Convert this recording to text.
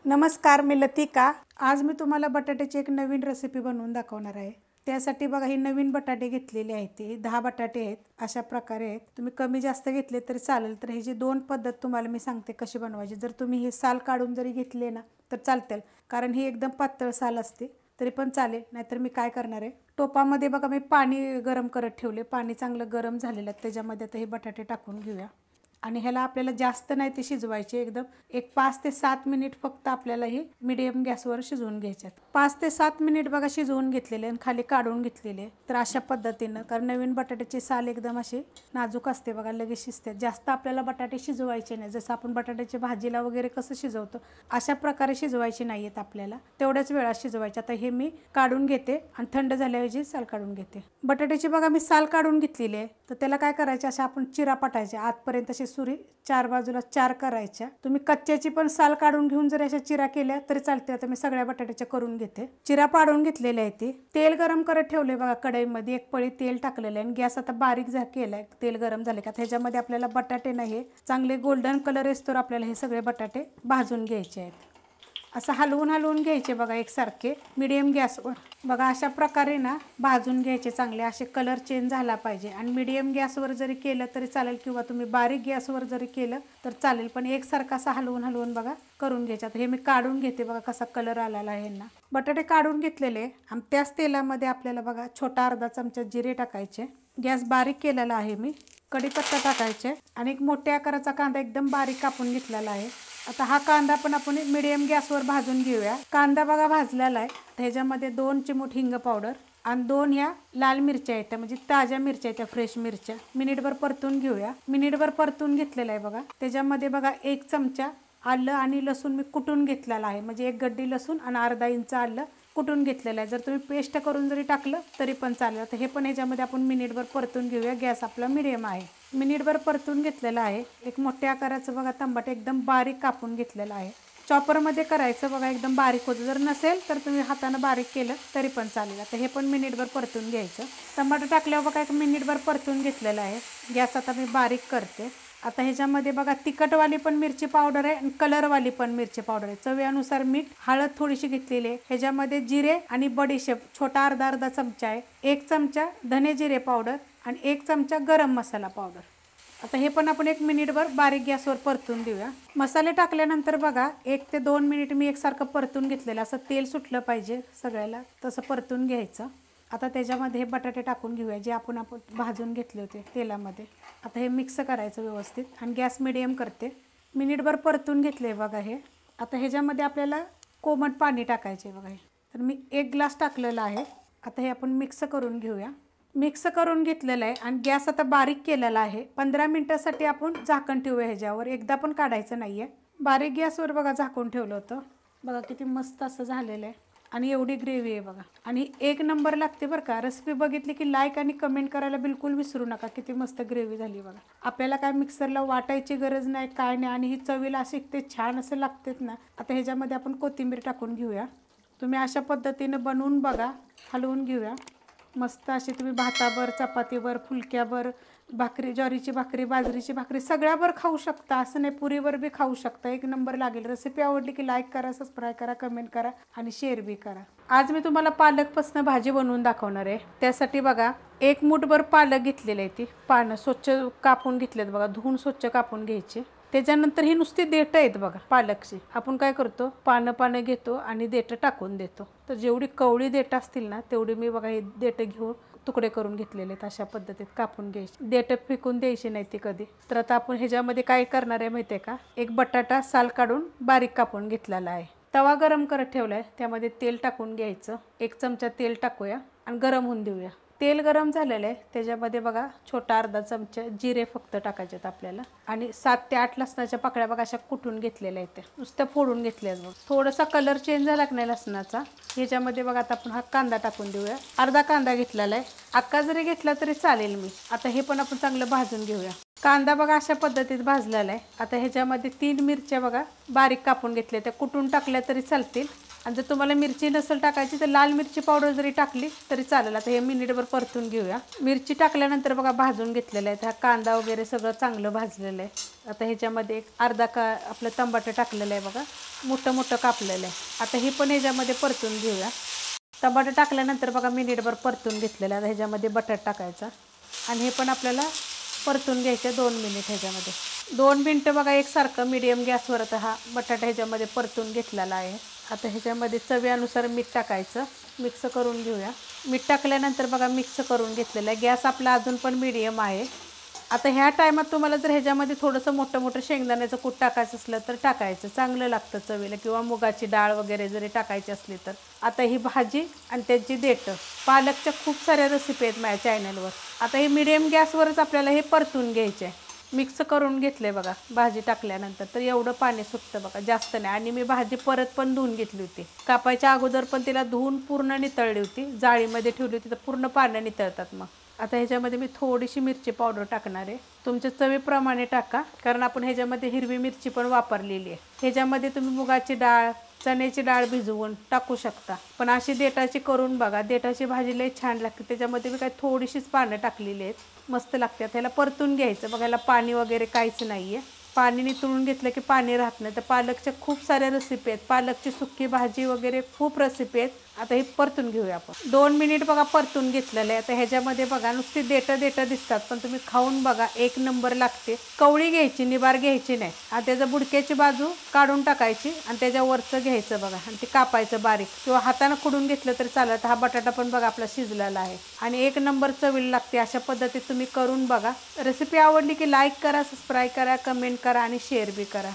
नमस्कार, मी लतिका। आज मी तुम्हाला बटाट्याची एक नवीन रेसिपी बनवून दाखवणार आहे। त्यासाठी बघा ही नवीन बटाटे घेतलेले आहेत, ते 10 बटाटे आहेत। अशा प्रकारे आहेत, तुम्ही कमी जास्त घेतले तरी चालेल। तर ह्याची दोन पद्धत तुम्हाला मी सांगते कशी बनवायची। जर तुम्ही हे साल काढून जरी घेतले ना तर चालतील, कारण ही एकदम पातळ साल असते, तरी पण चालेल। नाहीतर मी काय करणार आहे, टोपामध्ये बघा मी पाणी गरम करत ठेवले। पाणी चांगलं गरम झालेलं आहे, त्याच्यामध्ये आता हे बटाटे टाकून घेऊया। आणि ह्याला आपल्याला जास्त नाही ते शिजवायचे, एकदम एक 5 ते 7 मिनिट फक्त आपल्याला हे मीडियम गॅसवर शिजवून घ्यायच्यात। 5 ते 7 मिनिट बघा शिजवून घेतलेले आणि खाली काढून घेतलेले। तर अशा पद्धतीनं, कारण नवीन बटाट्याची साल एकदम अशी नाजूक असते बघा, लगेच शिजते। जास्त आपल्याला बटाटे शिजवायचे नाही, जसं आपण बटाट्याच्या भाजीला वगैरे कसं शिजवतो अशा प्रकारे शिजवायचे नाहीत आपल्याला, तेवढ्याच वेळात शिजवायचे। आता हे मी काढून घेते आणि थंड झाल्याऐवजी साल काढून घेते। बटाट्याची बघा मी साल काढून घेतलेली आहे। तर त्याला काय करायचं, अशा आपण चिरा पाटायच्या आतपर्यंत, अशी सुरी चार बाजूला 4 करायच्या। तुम्ही कच्च्याची पण साल काढून घेऊन जर अशा चिरा केल्या तरी चालते। आता मी सगळ्या बटाट्याच्या करून घेते। चिरा पाडून घेतलेले आहे ते। तेल गरम करत ठेवले बघा कढईमध्ये, एक पळी तेल टाकलेलं आहे आणि गॅस आता बारीक केलाय। तेल गरम झाले का ह्याच्यामध्ये आपल्याला बटाटे नाही चांगले गोल्डन कलर येतो, आपल्याला हे सगळे बटाटे भाजून घ्यायचे आहेत। असं हलवून घ्यायचे बघा एकसारखे मीडियम गॅसवर। बघा अशा प्रकारे ना भाजून घ्यायचे चांगले, असे कलर चेंज झाला पाहिजे। आणि मीडियम गॅसवर जरी केलं तरी चालेल, किंवा तुम्ही बारीक गॅसवर जरी केलं तर चालेल, पण एकसारखा असा हलवून बघा करून घ्यायचं। हे मी काढून घेते बघा, कसा कलर आलेला आहे ना। बटाटे काढून घेतलेले आणि त्याच तेलामध्ये आपल्याला बघा छोटा अर्धा चमचा जिरे टाकायचे। गॅस बारीक केलेला आहे मी। कढीपत्ता टाकायचे आणि एक मोठ्या आकाराचा कांदा एकदम बारीक कापून घेतलेला आहे। आता हा कांदा पण आपण मीडियम गॅसवर भाजून घेऊया। कांदा बघा भाजलेला आहे। ह्याच्यामध्ये 2 चिमूट हिंग पावडर आणि 2 ह्या लाल मिरच्या आहेत, म्हणजे ताज्या मिरच्या आहेत, फ्रेश मिरच्या। मिनिटभर परतून घेऊया। मिनिटभर परतून घेतलेला आहे बघा। त्याच्यामध्ये बघा 1 चमचा आलं आणि लसूण मी कुटून घेतलेला आहे, म्हणजे 1 गड्डी लसूण आणि अर्धा इंच आलं कुटून घेतलेलं आहे। जर तुम्ही पेस्ट करून जरी टाकलं तरी पण चालेल। तर हे पण ह्याच्यामध्ये आपण मिनिटभर परतून घेऊया। गॅस आपला मीडियम आहे। मिनिटभर परतून घेतलेला आहे। एक मोठ्या आकाराचं बघा टमाटे एकदम बारीक कापून घेतलेलं आहे। चॉपरमध्ये करायचं बघा, एकदम बारीक होतं। जर नसेल तर तुम्ही हातानं बारीक केलं तरी पण चालेल। आता हे पण मिनिटभर परतून घ्यायचं। टमाटर टाकल्यावर बघा एक मिनिटभर परतून घेतलेलं आहे। गॅस आता मी बारीक करते। आता ह्याच्यामध्ये बघा तिखटवाली पण मिरची पावडर आहे आणि कलरवाली पण मिरची पावडर आहे। चवीनुसार मीठ, हळद थोडीशी घेतलेली आहे। ह्याच्यामध्ये जिरे आणि बडीशेप छोटा अर्धा चमचा आहे। 1 चमचा धने जिरे पावडर आणि 1 चमचा गरम मसाला पावडर। आता हे पण आपण 1 मिनिटभर बारीक गॅसवर परतून देऊया। मसाले टाकल्यानंतर बघा 1 ते 2 मिनिट मी एकसारखं परतून घेतलेलं, असं तेल सुटलं पाहिजे सगळ्याला, तसं परतून घ्यायचं। आता त्याच्यामध्ये हे बटाटे टाकून घेऊया, जे आपण भाजून घेतले होते तेलामध्ये। आता हे मिक्स करायचं व्यवस्थित आणि गॅस मीडियम करते। मिनिटभर परतून घेतले बघा हे। आता ह्याच्यामध्ये आपल्याला कोमट पाणी टाकायचे बघा हे। तर मी 1 ग्लास टाकलेला आहे। आता हे आपण मिक्स करून घेऊया। मिक्स करून घेतलेलं आहे आणि गॅस आता बारीक केलेला आहे। 15 मिनिटासाठी आपण झाकण ठेवूया ह्याच्यावर, एकदा पण काढायचं नाही आहे। बारीक गॅसवर बघा झाकून ठेवलं होतं बघा, किती मस्त असं झालेलं आहे आणि एवढी ग्रेव्ही आहे बघा। आणि 1 नंबर लागते बरं का। रेसिपी बघितली की लाईक आणि कमेंट करायला बिलकुल विसरू नका। किती मस्त ग्रेव्ही झाली बघा। आपल्याला काय मिक्सरला वाटायची गरज नाही, काय नाही, आणि ही चवीला अशी ते छान असं लागतेच ना। आता ह्याच्यामध्ये आपण कोथिंबीर टाकून घेऊया। तुम्ही अशा पद्धतीनं बनवून बघा, हलवून घेऊया। मस्त अशी तुम्ही भातावर, चपातीवर, फुलक्यावर, भाकरी, ज्वारीची भाकरी, बाजरीची भाकरी सगळ्यावर खाऊ शकता। असं नाही, पुरीवर बी खाऊ शकता। 1 नंबर लागेल। रेसिपी आवडली की लाईक करा, सबस्क्राईब करा, कमेंट करा आणि शेअर बी करा। आज मी तुम्हाला पालकपासून भाजी बनवून दाखवणार आहे। त्यासाठी बघा 1 मूठभर पालक घेतलेले आहे। ती पानं स्वच्छ कापून घेतलेत बघा, धुवून स्वच्छ कापून घ्यायचे। त्याच्यानंतर ही नुसती देठं आहेत बघा पालकची। आपण काय करतो, पानं घेतो आणि देठं टाकून देतो। तर जेवढी कवळी देठं असतील ना तेवढी मी बघा हे देठं घेऊन तुकडे करून घेतलेले आहेत। अशा पद्धतीत कापून घ्यायचे, देठं फेकून द्यायची नाही ती कधी। तर आता आपण ह्याच्यामध्ये काय करणार आहे माहिती आहे का, 1 बटाटा साल काढून बारीक कापून घेतलेला आहे। तवा गरम करत ठेवलाय, त्यामध्ये तेल टाकून घ्यायचं। 1 चमचा तेल टाकूया आणि गरम होऊन देऊया। तेल गरम झालेलं आहे, त्याच्यामध्ये बघा छोटा अर्धा चमचा जिरे फक्त टाकायचे आपल्याला, आणि 7 ते 8 लसणाच्या पाकळ्या बघा अशा कुटून घेतलेल्या आहेत, नुसतं फोडून घेतल्या आहेत बघ। थोडासा कलर चेंज झाला की नाही लसणाचा, ह्याच्यामध्ये बघा आता आपण हा कांदा टाकून देऊया। अर्धा कांदा घेतलेला आहे, अख्खा जरी घेतला तरी चालेल मी। आता हे पण आपण चांगलं भाजून घेऊया। कांदा बघा अशा पद्धतीत भाजलेला आहे। आता ह्याच्यामध्ये 3 मिरच्या बघा बारीक कापून घेतल्या, त्या कुटून टाकल्या तरी चालतील। आणि जर तुम्हाला मिरची नसेल टाकायची तर लाल मिरची पावडर जरी टाकली तरी चालेल। आता हे मिनिटभर परतून घेऊया। मिरची टाकल्यानंतर बघा भाजून घेतलेला आहे, हा कांदा वगैरे सगळं चांगलं भाजलेलं आहे। आता ह्याच्यामध्ये एक अर्धा आपलं टमाटर टाकलेलं आहे बघा, मोठं मोठं कापलेलं आहे। आता हे पण ह्याच्यामध्ये परतून घेऊया। टमाटर टाकल्यानंतर बघा मिनिटभर परतून घेतलेलं आहे। आता ह्याच्यामध्ये बटाटा टाकायचा आणि हे पण आपल्याला परतून घ्यायचं 2 मिनिट। ह्याच्यामध्ये 2 मिनिटं बघा एकसारखं मीडियम गॅसवर आता हा बटाटा ह्याच्यामध्ये परतून घेतलेला आहे। आता ह्याच्यामध्ये चवीनुसार मीठ टाकायचं, मिक्स करून घेऊया। मीठ टाकल्यानंतर बघा मिक्स करून घेतलेलं आहे। गॅस आपला अजून पण मीडियम आहे। आता ह्या टायमात तुम्हाला जर ह्याच्यामध्ये थोडंसं मोठं मोठं शेंगदाण्याचं कूट टाकायचं असलं तर टाकायचं, चांगलं लागतं चवीला, किंवा मुगाची डाळ वगैरे जरी टाकायची असली तर। आता ही भाजी आणि त्याची देठं, पालकच्या खूप साऱ्या रेसिपी आहेत माझ्या चॅनलवर। आता हे मीडियम गॅसवरच आपल्याला हे परतून घ्यायचे आहे। मिक्स करून घेतले बघा भाजी टाकल्यानंतर, तर एवढं पाणी सुटतं बघा, जास्त नाही। आणि मी भाजी परत पण धुवून घेतली होती, कापायच्या अगोदर पण तिला धुवून पूर्ण नितळली होती, जाळीमध्ये ठेवली होती, तर पूर्ण पानं नितळतात मग। आता ह्याच्यामध्ये मी थोडीशी मिरची पावडर टाकणार आहे, तुमच्या चवीप्रमाणे टाका, कारण आपण ह्याच्यामध्ये हिरवी मिरची पण वापरलेली आहे। ह्याच्यामध्ये तुम्ही मुगाची डाळ, चण्याची डाळ भिजवून टाकू शकता, पण अशी देठाची करून बघा, देठाची भाजी लई छान लागते। त्याच्यामध्ये मी काय थोडीशीच पानं टाकलेली आहेत, मस्त लागते। ह्याला परतून घ्यायचं बघायला, पाणी वगैरे काहीच नाही आहे। पाणी नितळून घेतलं की पाणी राहत नाही। तर पालकच्या खूप साऱ्या रेसिपी आहेत, पालकची सुक्की भाजी वगैरे खूप रेसिपी आहेत। आता हे परतून घेऊया आपण। 2 मिनिट बघा परतून घेतलेलं आहे। आता ह्याच्यामध्ये बघा नुसती देठं दिसतात, पण तुम्ही खाऊन बघा, एक नंबर लागते। कवळी घ्यायची, निबार घ्यायची नाही। आता त्याच्या बुडक्याची बाजू काढून टाकायची आणि त्याच्यावरचं घ्यायचं बघा, आणि ते कापायचं बारीक, किंवा हाताने खुडून घेतलं तरी चालत। हा बटाटा पण बघा आपला शिजलेला आहे आणि एक नंबर चवीला लागते। अशा पद्धतीत तुम्ही करून बघा। रेसिपी आवडली की लाईक करा, सबस्क्राईब करा, कमेंट करा आणि शेअर बी करा।